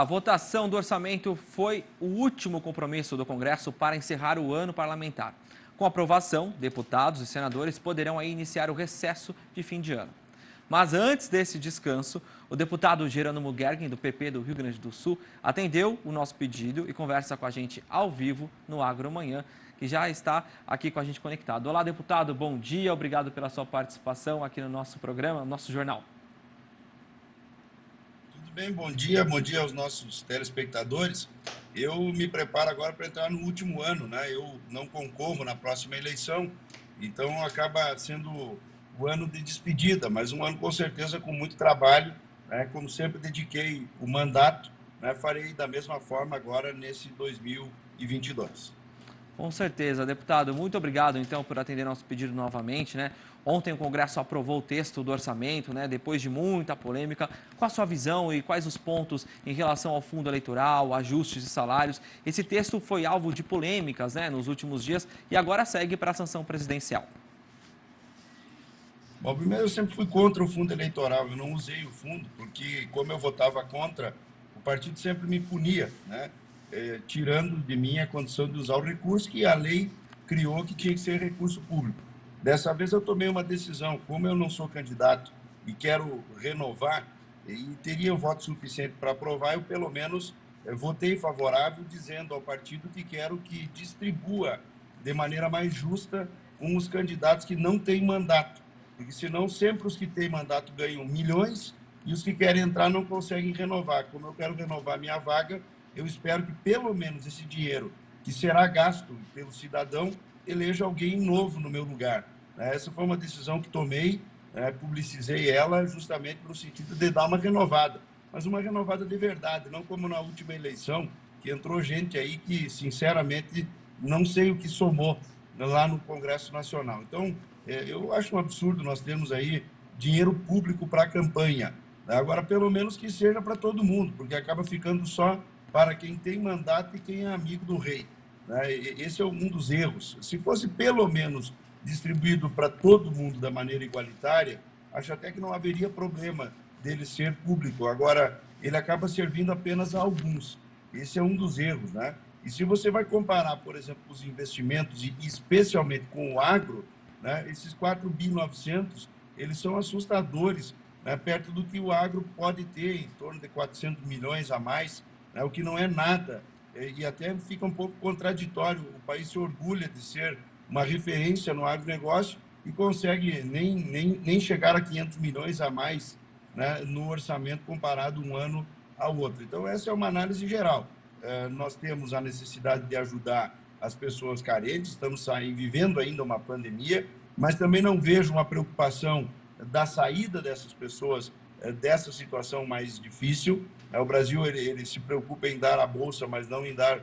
A votação do orçamento foi o último compromisso do Congresso para encerrar o ano parlamentar. Com a aprovação, deputados e senadores poderão aí iniciar o recesso de fim de ano. Mas antes desse descanso, o deputado Jerônimo Gergen, do PP do Rio Grande do Sul, atendeu o nosso pedido e conversa com a gente ao vivo no Agro Manhã, que já está aqui com a gente conectado. Olá, deputado, bom dia, obrigado pela sua participação aqui no nosso programa, no nosso jornal. Tudo bem, bom dia aos nossos telespectadores. Eu me preparo agora para entrar no último ano, né? Eu não concorro na próxima eleição, então acaba sendo o ano de despedida, mas um ano com certeza com muito trabalho, né? Como sempre dediquei o mandato, né? Farei da mesma forma agora nesse 2022. Com certeza, deputado. Muito obrigado, então, por atender nosso pedido novamente, né? Ontem o Congresso aprovou o texto do orçamento, né? Depois de muita polêmica. Qual a sua visão e quais os pontos em relação ao fundo eleitoral, ajustes de salários? Esse texto foi alvo de polêmicas, né, nos últimos dias e agora segue para a sanção presidencial. Bom, primeiro eu sempre fui contra o fundo eleitoral, eu não usei o fundo, porque como eu votava contra, o partido sempre me punia, né? Tirando de mim a condição de usar o recurso que a lei criou que tinha que ser recurso público. Dessa vez eu tomei uma decisão, como eu não sou candidato e quero renovar, e teria o voto suficiente para aprovar, eu pelo menos votei favorável, dizendo ao partido que quero que distribua de maneira mais justa com os candidatos que não têm mandato, porque senão sempre os que têm mandato ganham milhões e os que querem entrar não conseguem renovar. Como eu quero renovar minha vaga, eu espero que pelo menos esse dinheiro que será gasto pelo cidadão eleja alguém novo no meu lugar. Essa foi uma decisão que tomei, publicizei ela justamente no sentido de dar uma renovada, mas uma renovada de verdade, não como na última eleição, que entrou gente aí que, sinceramente, não sei o que somou lá no Congresso Nacional. Então, eu acho um absurdo nós termos aí dinheiro público para a campanha. Agora, pelo menos que seja para todo mundo, porque acaba ficando só para quem tem mandato e quem é amigo do rei. Esse é um dos erros. Se fosse pelo menos distribuído para todo mundo da maneira igualitária, acho até que não haveria problema dele ser público. Agora, ele acaba servindo apenas a alguns. Esse é um dos erros, né? E se você vai comparar, por exemplo, os investimentos, e especialmente com o agro, né, esses 4.900 eles são assustadores, né, perto do que o agro pode ter, em torno de 400 milhões a mais, né, o que não é nada, e até fica um pouco contraditório. O país se orgulha de ser uma referência no agronegócio e consegue nem chegar a 500 milhões a mais, né, no orçamento comparado um ano ao outro. Então, essa é uma análise geral. Nós temos a necessidade de ajudar as pessoas carentes, estamos vivendo ainda uma pandemia, mas também não vejo uma preocupação da saída dessas pessoas dessa situação mais difícil. O Brasil ele se preocupa em dar a bolsa, mas não em dar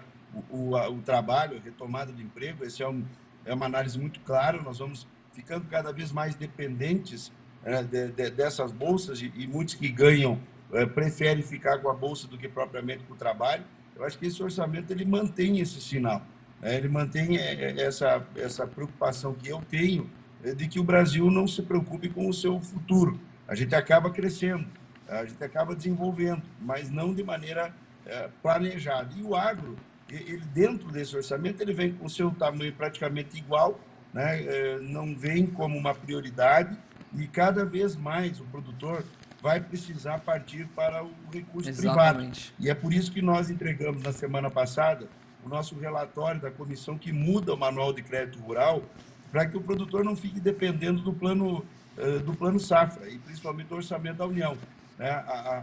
o trabalho, a retomada do emprego. Essa é uma análise muito clara. Nós vamos ficando cada vez mais dependentes dessas bolsas e muitos que ganham preferem ficar com a bolsa do que propriamente com o trabalho. Eu acho que esse orçamento ele mantém esse sinal, ele mantém essa preocupação que eu tenho de que o Brasil não se preocupe com o seu futuro. A gente acaba crescendo, a gente acaba desenvolvendo, mas não de maneira planejada. E o agro, ele dentro desse orçamento, ele vem com o seu tamanho praticamente igual, né? Não vem como uma prioridade e cada vez mais o produtor vai precisar partir para o recurso privado. Exatamente. E é por isso que nós entregamos na semana passada o nosso relatório da comissão que muda o Manual de Crédito Rural para que o produtor não fique dependendo do plano safra e principalmente do orçamento da União.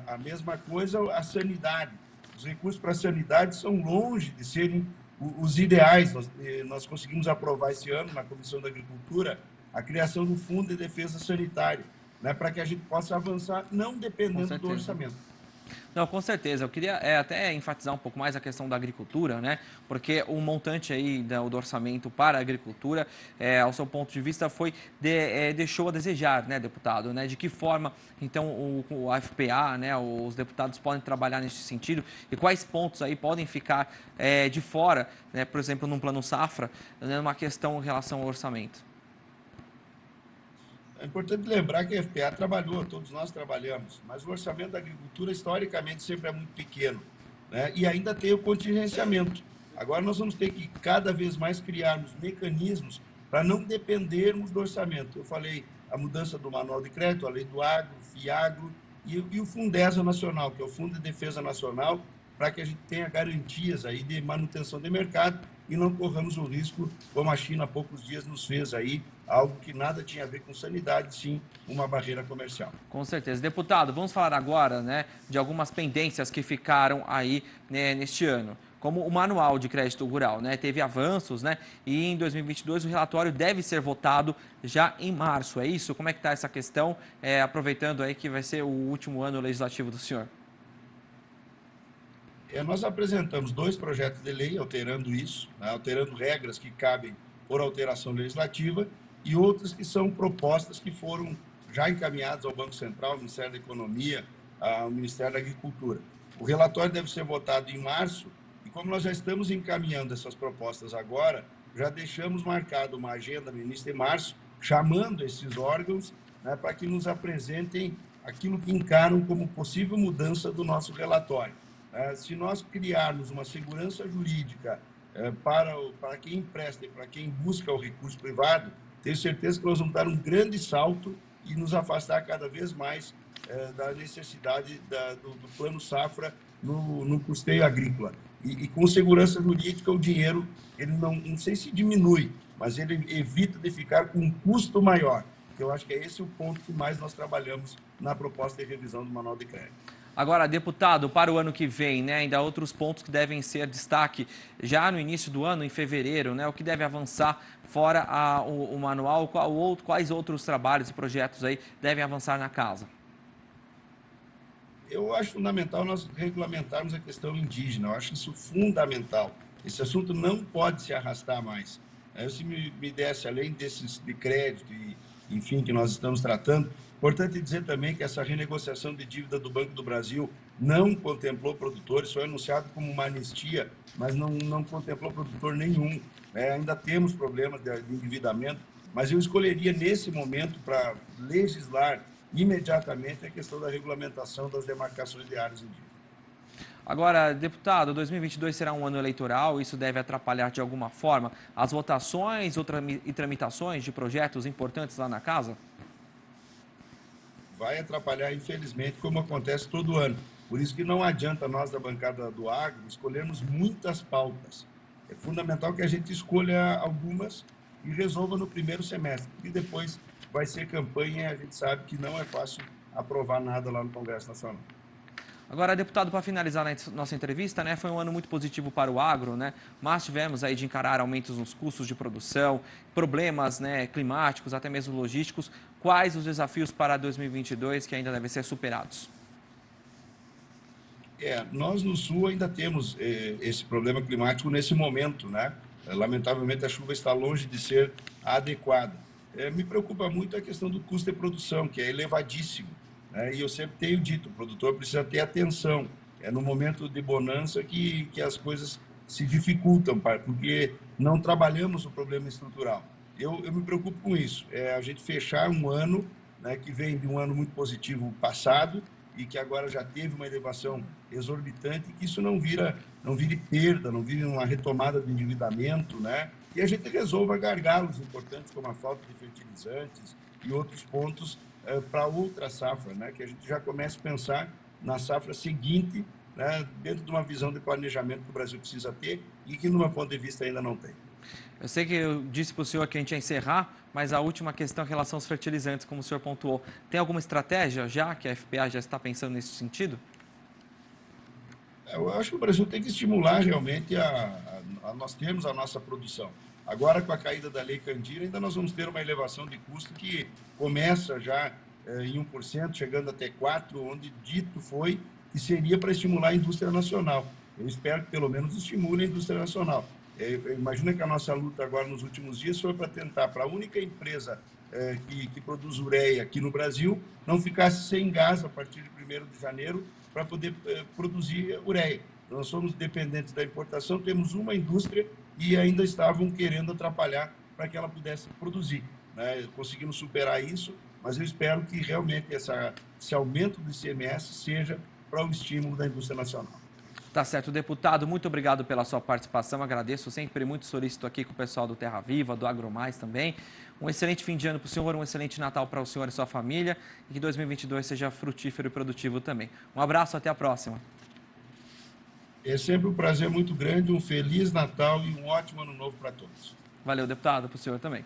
A mesma coisa a sanidade. Os recursos para a sanidade são longe de serem os ideais. Nós conseguimos aprovar esse ano na Comissão da Agricultura a criação do Fundo de Defesa Sanitária, para que a gente possa avançar não Com dependendo do certeza. orçamento. Não, com certeza. Eu queria até enfatizar um pouco mais a questão da agricultura, né? Porque o montante aí do orçamento para a agricultura, ao seu ponto de vista, deixou a desejar, né, deputado? Né? De que forma, então, o AFPA, né, os deputados podem trabalhar nesse sentido e quais pontos aí podem ficar de fora, né, por exemplo, num plano safra, né, numa questão em relação ao orçamento? É importante lembrar que a FPA trabalhou, todos nós trabalhamos, mas o orçamento da agricultura, historicamente, sempre é muito pequeno. né? E ainda tem o contingenciamento. Agora nós vamos ter que cada vez mais criarmos mecanismos para não dependermos do orçamento. Eu falei a mudança do manual de crédito, a lei do agro, o FIAGRO e o Fundesa Nacional, que é o Fundo de Defesa Nacional, para que a gente tenha garantias aí de manutenção de mercado e não corramos o risco, como a China há poucos dias nos fez aí, algo que nada tinha a ver com sanidade, sim uma barreira comercial. Com certeza. Deputado, vamos falar agora, né, de algumas pendências que ficaram aí, né, neste ano. Como o Manual de Crédito Rural, né, teve avanços, né, e em 2022 o relatório deve ser votado já em março, é isso? Como é que está essa questão, aproveitando aí que vai ser o último ano legislativo do senhor? Nós apresentamos 2 projetos de lei alterando isso, né, alterando regras que cabem por alteração legislativa e outras que são propostas que foram já encaminhadas ao Banco Central, ao Ministério da Economia, ao Ministério da Agricultura. O relatório deve ser votado em março e como nós já estamos encaminhando essas propostas agora, já deixamos marcado uma agenda no início de março, chamando esses órgãos, né, para que nos apresentem aquilo que encaram como possível mudança do nosso relatório. Se nós criarmos uma segurança jurídica para quem empresta e para quem busca o recurso privado, tenho certeza que nós vamos dar um grande salto e nos afastar cada vez mais da necessidade do plano safra no custeio agrícola. E com segurança jurídica, o dinheiro, ele não sei se diminui, mas ele evita de ficar com um custo maior. Eu acho que é esse o ponto que mais nós trabalhamos na proposta de revisão do Manual de Crédito. Agora, deputado, para o ano que vem, né, ainda há outros pontos que devem ser destaque já no início do ano, em fevereiro, né, o que deve avançar fora o manual, quais outros trabalhos e projetos aí devem avançar na casa? Eu acho fundamental nós regulamentarmos a questão indígena, eu acho isso fundamental. Esse assunto não pode se arrastar mais. Se me desse, além desses de crédito e, enfim, que nós estamos tratando, importante dizer também que essa renegociação de dívida do Banco do Brasil não contemplou produtores, foi anunciado como uma anistia, mas não contemplou produtor nenhum. Ainda temos problemas de endividamento, mas eu escolheria nesse momento para legislar imediatamente a questão da regulamentação das demarcações de áreas indígenas. Agora, deputado, 2022 será um ano eleitoral, isso deve atrapalhar de alguma forma as votações e tramitações de projetos importantes lá na casa? Vai atrapalhar, infelizmente, como acontece todo ano. Por isso que não adianta nós, da bancada do agro, escolhermos muitas pautas. É fundamental que a gente escolha algumas e resolva no primeiro semestre. E depois vai ser campanha e a gente sabe que não é fácil aprovar nada lá no Congresso Nacional. Agora, deputado, para finalizar a nossa entrevista, né, foi um ano muito positivo para o agro, né, mas tivemos aí de encarar aumentos nos custos de produção, problemas, né, climáticos, até mesmo logísticos. Quais os desafios para 2022 que ainda devem ser superados? Nós no Sul ainda temos esse problema climático nesse momento, né? Lamentavelmente a chuva está longe de ser adequada. Me preocupa muito a questão do custo de produção, que é elevadíssimo, né? E eu sempre tenho dito, o produtor precisa ter atenção. É no momento de bonança que as coisas se dificultam, porque não trabalhamos o problema estrutural. Eu me preocupo com isso. A gente fechar um ano, né, que vem de um ano muito positivo passado, e que agora já teve uma elevação exorbitante, que isso não vire perda, não vire uma retomada de endividamento, né? E a gente resolva gargalos importantes como a falta de fertilizantes e outros pontos para outra safra, né? Que a gente já comece a pensar na safra seguinte, né? Dentro de uma visão de planejamento que o Brasil precisa ter e que, no meu ponto de vista, ainda não tem. Eu sei que eu disse para o senhor que a gente ia encerrar, mas a última questão em relação aos fertilizantes, como o senhor pontuou, tem alguma estratégia já que a FPA já está pensando nesse sentido? Eu acho que o Brasil tem que estimular realmente a nós termos a nossa produção. Agora, com a caída da Lei Candir, ainda nós vamos ter uma elevação de custo que começa já em 1%, chegando até 4%, onde dito foi que seria para estimular a indústria nacional. Eu espero que pelo menos estimule a indústria nacional. Imagina que a nossa luta agora nos últimos dias foi para tentar, para a única empresa que produz ureia aqui no Brasil, não ficasse sem gás a partir de 1º de janeiro para poder produzir ureia. Nós somos dependentes da importação, temos uma indústria e ainda estavam querendo atrapalhar para que ela pudesse produzir, né? Conseguimos superar isso, mas eu espero que realmente esse aumento do ICMS seja para o estímulo da indústria nacional. Tá certo, deputado, muito obrigado pela sua participação, agradeço, sempre muito solícito aqui com o pessoal do Terra Viva, do AgroMais também. Um excelente fim de ano para o senhor, um excelente Natal para o senhor e sua família e que 2022 seja frutífero e produtivo também. Um abraço, até a próxima. É sempre um prazer muito grande, um Feliz Natal e um ótimo Ano Novo para todos. Valeu, deputado, para o senhor também.